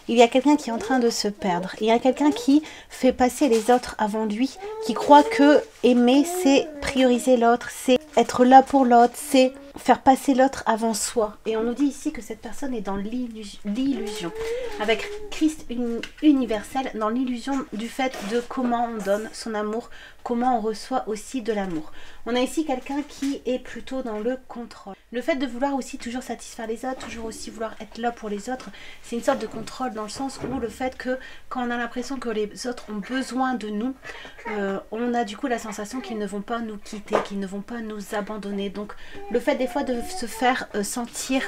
il y a quelqu'un qui est en train de se perdre. Il y a quelqu'un qui fait passer les autres avant lui, qui croit que aimer, c'est prioriser l'autre, c'est être là pour l'autre, c'est faire passer l'autre avant soi. Et on nous dit ici que cette personne est dans l'illusion, avec Christ universel, dans l'illusion du fait de comment on donne son amour, comment on reçoit aussi de l'amour. On a ici quelqu'un qui est plutôt dans le contrôle. Le fait de vouloir aussi toujours satisfaire les autres, toujours aussi vouloir être là pour les autres, c'est une sorte de contrôle dans le sens où le fait que quand on a l'impression que les autres ont besoin de nous, on a du coup la sensation qu'ils ne vont pas nous quitter, qu'ils ne vont pas nous abandonner. Donc le fait des fois de se faire sentir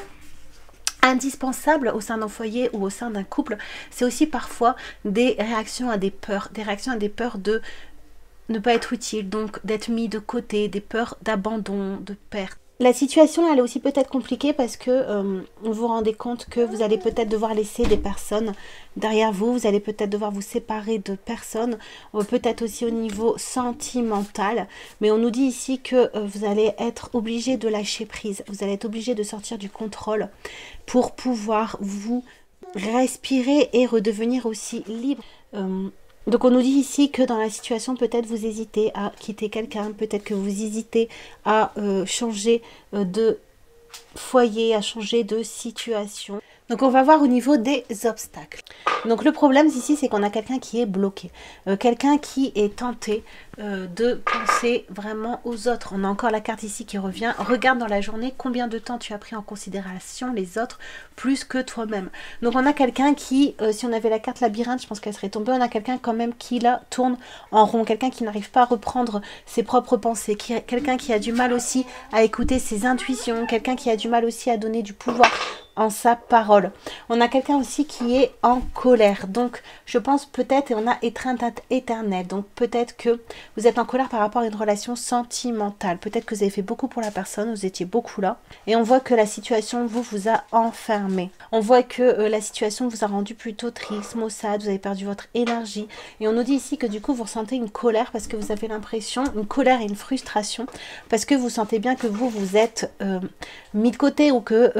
indispensable au sein d'un foyer ou au sein d'un couple, c'est aussi parfois des réactions à des peurs de ne pas être utile, donc d'être mis de côté, des peurs d'abandon, de perte. La situation elle est aussi peut-être compliquée parce que vous vous rendez compte que vous allez peut-être devoir laisser des personnes derrière vous, vous allez peut-être devoir vous séparer de personnes, peut-être aussi au niveau sentimental, mais on nous dit ici que vous allez être obligé de lâcher prise, vous allez être obligé de sortir du contrôle pour pouvoir vous respirer et redevenir aussi libre. Donc on nous dit ici que dans la situation, peut-être vous hésitez à quitter quelqu'un, peut-être que vous hésitez à changer de foyer, à changer de situation. Donc on va voir au niveau des obstacles. Donc le problème ici, c'est qu'on a quelqu'un qui est bloqué. Quelqu'un qui est tenté de penser vraiment aux autres. On a encore la carte ici qui revient. Regarde dans la journée combien de temps tu as pris en considération les autres plus que toi-même. Donc on a quelqu'un qui, si on avait la carte labyrinthe, je pense qu'elle serait tombée. On a quelqu'un quand même qui là tourne en rond. Quelqu'un qui n'arrive pas à reprendre ses propres pensées. Quelqu'un qui a du mal aussi à écouter ses intuitions. Quelqu'un qui a du mal aussi à donner du pouvoir en sa parole. On a quelqu'un aussi qui est en colère. Donc, je pense peut-être, et on a étreinte éternelle. Donc, peut-être que vous êtes en colère par rapport à une relation sentimentale. Peut-être que vous avez fait beaucoup pour la personne, vous étiez beaucoup là. Et on voit que la situation vous a enfermé. On voit que la situation vous a rendu plutôt triste, maussade, vous avez perdu votre énergie. Et on nous dit ici que du coup, vous ressentez une colère parce que vous avez l'impression, une colère et une frustration, parce que vous sentez bien que vous êtes mis de côté ou que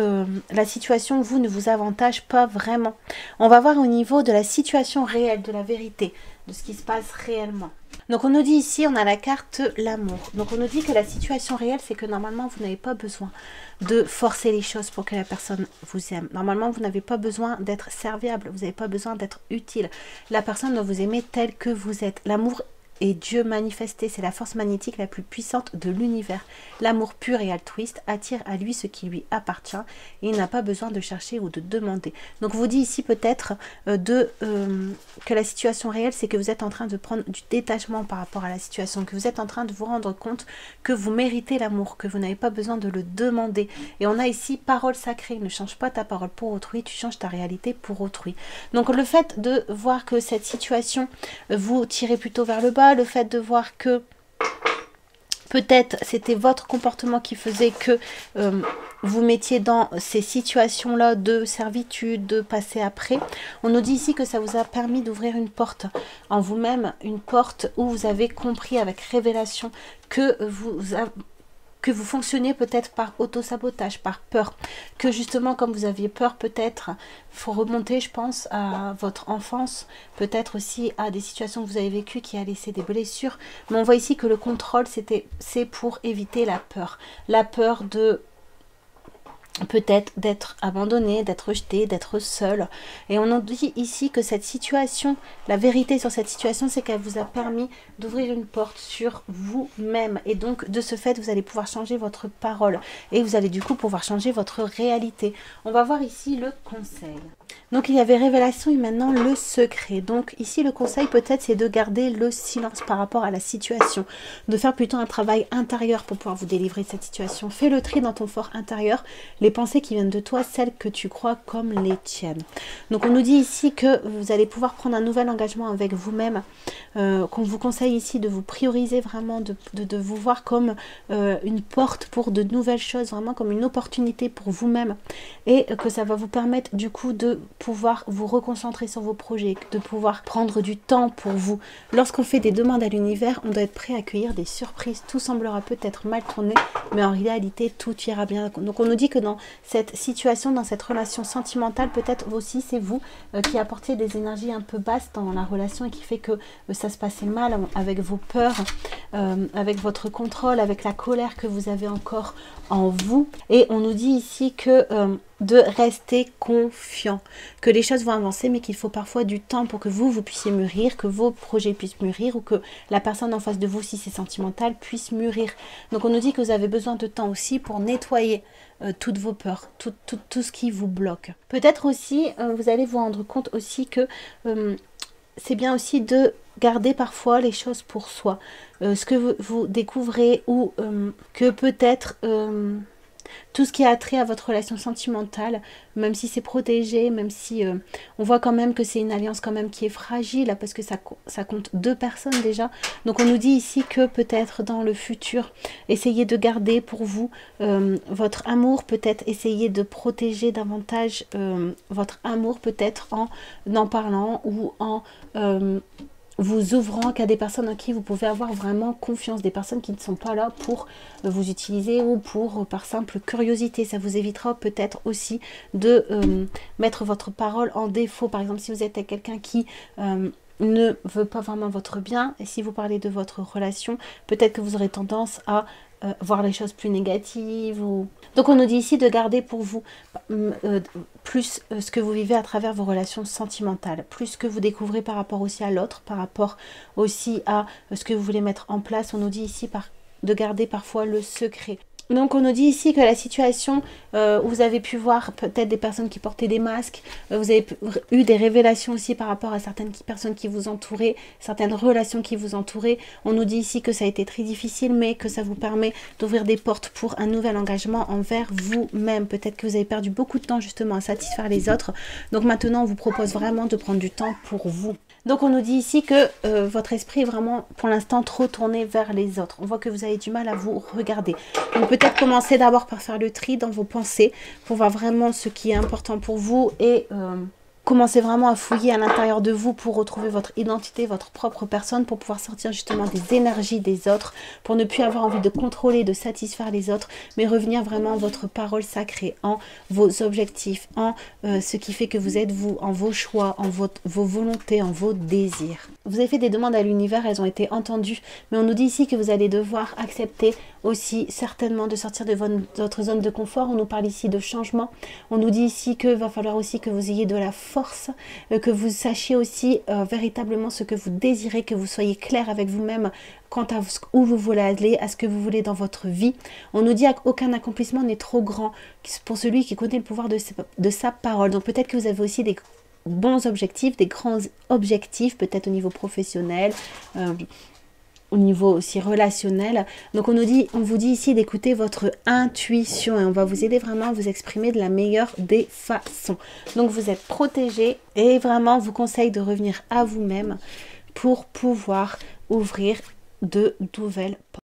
la situation vous ne vous avantage pas vraiment. On va voir au niveau de la situation réelle, de la vérité, de ce qui se passe réellement. Donc on nous dit ici, on a la carte l'amour. Donc on nous dit que la situation réelle, c'est que normalement vous n'avez pas besoin de forcer les choses pour que la personne vous aime. Normalement vous n'avez pas besoin d'être serviable, vous n'avez pas besoin d'être utile. La personne doit vous aimer tel que vous êtes. L'amour et Dieu manifesté, c'est la force magnétique la plus puissante de l'univers. L'amour pur et altruiste attire à lui ce qui lui appartient et il n'a pas besoin de chercher ou de demander. Donc vous dit ici peut-être que la situation réelle, c'est que vous êtes en train de prendre du détachement par rapport à la situation, que vous êtes en train de vous rendre compte que vous méritez l'amour, que vous n'avez pas besoin de le demander. Et on a ici parole sacrée, ne change pas ta parole pour autrui, tu changes ta réalité pour autrui. Donc le fait de voir que cette situation vous tirez plutôt vers le bas, le fait de voir que peut-être c'était votre comportement qui faisait que vous mettiez dans ces situations-là de servitude, de passer après. On nous dit ici que ça vous a permis d'ouvrir une porte en vous-même, une porte où vous avez compris avec révélation que vous fonctionnez peut-être par auto-sabotage, par peur. Que justement, comme vous aviez peur, peut-être, il faut remonter, je pense, à votre enfance, peut-être aussi à des situations que vous avez vécues qui a laissé des blessures. Mais on voit ici que le contrôle, c'est pour éviter la peur. La peur de peut-être d'être abandonné, d'être rejeté, d'être seul. Et on nous dit ici que cette situation, la vérité sur cette situation, c'est qu'elle vous a permis d'ouvrir une porte sur vous-même. Et donc, de ce fait, vous allez pouvoir changer votre parole. Et vous allez du coup pouvoir changer votre réalité. On va voir ici le conseil. Donc, il y avait révélation et maintenant le secret. Donc, ici, le conseil peut-être, c'est de garder le silence par rapport à la situation. De faire plutôt un travail intérieur pour pouvoir vous délivrer de cette situation. Fais le tri dans ton fort intérieur. Les pensées qui viennent de toi, celles que tu crois comme les tiennes. Donc on nous dit ici que vous allez pouvoir prendre un nouvel engagement avec vous-même, qu'on vous conseille ici de vous prioriser vraiment, de vous voir comme une porte pour de nouvelles choses, vraiment comme une opportunité pour vous-même, et que ça va vous permettre du coup de de pouvoir vous reconcentrer sur vos projets, de pouvoir prendre du temps pour vous. Lorsqu'on fait des demandes à l'univers, on doit être prêt à accueillir des surprises. Tout semblera peut-être mal tourné, mais en réalité, tout ira bien. Donc on nous dit que dans cette situation, dans cette relation sentimentale, peut-être aussi c'est vous qui apportez des énergies un peu basses dans la relation et qui fait que ça se passait mal avec vos peurs, avec votre contrôle, avec la colère que vous avez encore en vous. Et on nous dit ici que de rester confiant, que les choses vont avancer, mais qu'il faut parfois du temps pour que vous puissiez mûrir, que vos projets puissent mûrir, ou que la personne en face de vous, si c'est sentimental, puisse mûrir. Donc on nous dit que vous avez besoin de temps aussi pour nettoyer toutes vos peurs, tout ce qui vous bloque. Peut-être aussi, vous allez vous rendre compte aussi que c'est bien aussi de garder parfois les choses pour soi. Ce que vous découvrez, ou que peut-être tout ce qui a trait à votre relation sentimentale, même si c'est protégé, même si on voit quand même que c'est une alliance quand même qui est fragile, parce que ça compte 2 personnes déjà. Donc on nous dit ici que peut-être dans le futur, essayez de garder pour vous votre amour, peut-être essayez de protéger davantage votre amour, peut-être en parlant, ou en vous ouvrant qu'à des personnes en qui vous pouvez avoir vraiment confiance, des personnes qui ne sont pas là pour vous utiliser ou pour par simple curiosité. Ça vous évitera peut-être aussi de mettre votre parole en défaut. Par exemple, si vous êtes avec quelqu'un qui ne veut pas vraiment votre bien, et si vous parlez de votre relation, peut-être que vous aurez tendance à voir les choses plus négatives. Donc on nous dit ici de garder pour vous plus ce que vous vivez à travers vos relations sentimentales, plus ce que vous découvrez par rapport aussi à l'autre, par rapport aussi à ce que vous voulez mettre en place. On nous dit ici de garder parfois le secret. Donc on nous dit ici que la situation où vous avez pu voir peut-être des personnes qui portaient des masques, vous avez eu des révélations aussi par rapport à certaines personnes qui vous entouraient, certaines relations qui vous entouraient. On nous dit ici que ça a été très difficile, mais que ça vous permet d'ouvrir des portes pour un nouvel engagement envers vous-même. Peut-être que vous avez perdu beaucoup de temps justement à satisfaire les autres. Donc maintenant on vous propose vraiment de prendre du temps pour vous. Donc on nous dit ici que votre esprit est vraiment pour l'instant trop tourné vers les autres. On voit que vous avez du mal à vous regarder. Donc peut-être commencer d'abord par faire le tri dans vos pensées pour voir vraiment ce qui est important pour vous, et commencez vraiment à fouiller à l'intérieur de vous pour retrouver votre identité, votre propre personne, pour pouvoir sortir justement des énergies des autres, pour ne plus avoir envie de contrôler, de satisfaire les autres, mais revenir vraiment en votre parole sacrée, en vos objectifs, en ce qui fait que vous êtes vous, en vos choix, en vos volontés, en vos désirs. Vous avez fait des demandes à l'univers, elles ont été entendues, mais on nous dit ici que vous allez devoir accepter aussi certainement de sortir de votre zone de confort. On nous parle ici de changement. On nous dit ici qu'il va falloir aussi que vous ayez de la force, que vous sachiez aussi véritablement ce que vous désirez, que vous soyez clair avec vous-même quant à où vous voulez aller, à ce que vous voulez dans votre vie. On nous dit qu'aucun accomplissement n'est trop grand pour celui qui connaît le pouvoir de sa parole. Donc peut-être que vous avez aussi des bons objectifs, des grands objectifs, peut-être au niveau professionnel, au niveau aussi relationnel. Donc on vous dit ici d'écouter votre intuition, et on va vous aider vraiment à vous exprimer de la meilleure des façons. Donc vous êtes protégé, et vraiment on vous conseille de revenir à vous-même pour pouvoir ouvrir de nouvelles portes.